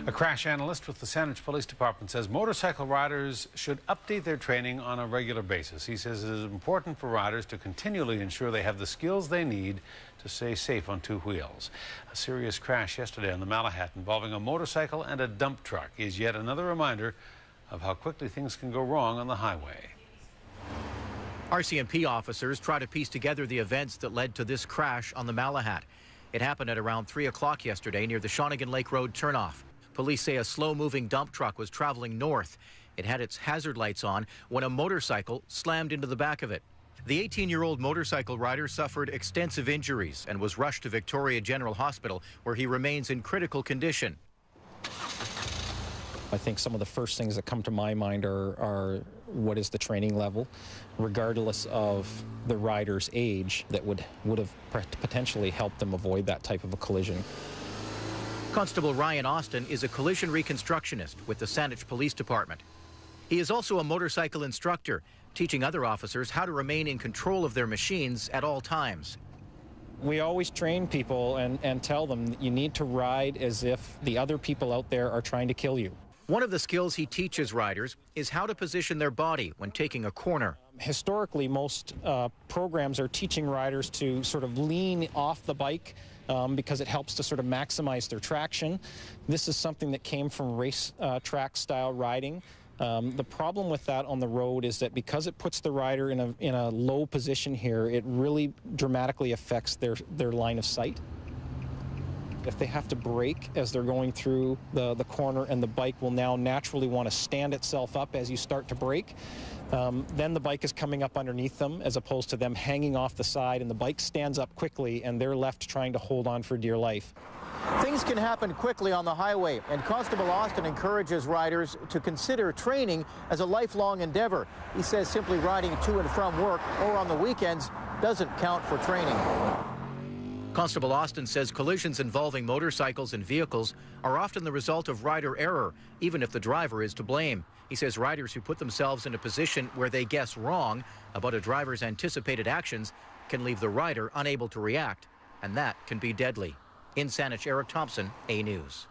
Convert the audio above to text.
A crash analyst with the Saanich Police Department says motorcycle riders should update their training on a regular basis. He says it is important for riders to continually ensure they have the skills they need to stay safe on two wheels. A serious crash yesterday on the Malahat involving a motorcycle and a dump truck is yet another reminder of how quickly things can go wrong on the highway. RCMP officers try to piece together the events that led to this crash on the Malahat. It happened at around 3 o'clock yesterday near the Shawnigan Lake Road turnoff. Police say a slow-moving dump truck was traveling north. It had its hazard lights on when a motorcycle slammed into the back of it. The 18-year-old motorcycle rider suffered extensive injuries and was rushed to Victoria General Hospital, where he remains in critical condition. I think some of the first things that come to my mind are what is the training level, regardless of the rider's age, that would have potentially helped them avoid that type of a collision. Constable Ryan Austin is a collision reconstructionist with the Saanich Police Department. He is also a motorcycle instructor, teaching other officers how to remain in control of their machines at all times. We always train people and tell them that you need to ride as if the other people out there are trying to kill you. One of the skills he teaches riders is how to position their body when taking a corner. Historically, most programs are teaching riders to sort of lean off the bike because it helps to sort of maximize their traction. This is something that came from race track style riding. The problem with that on the road is that because it puts the rider in a low position here, it really dramatically affects their line of sight. If they have to brake as they're going through the corner, and the bike will now naturally want to stand itself up as you start to brake, then the bike is coming up underneath them as opposed to them hanging off the side, and the bike stands up quickly and they're left trying to hold on for dear life. Things can happen quickly on the highway, and Constable Austin encourages riders to consider training as a lifelong endeavor. He says simply riding to and from work or on the weekends doesn't count for training. Constable Austin says collisions involving motorcycles and vehicles are often the result of rider error, even if the driver is to blame. He says riders who put themselves in a position where they guess wrong about a driver's anticipated actions can leave the rider unable to react, and that can be deadly. In Saanich, Eric Thompson, A News.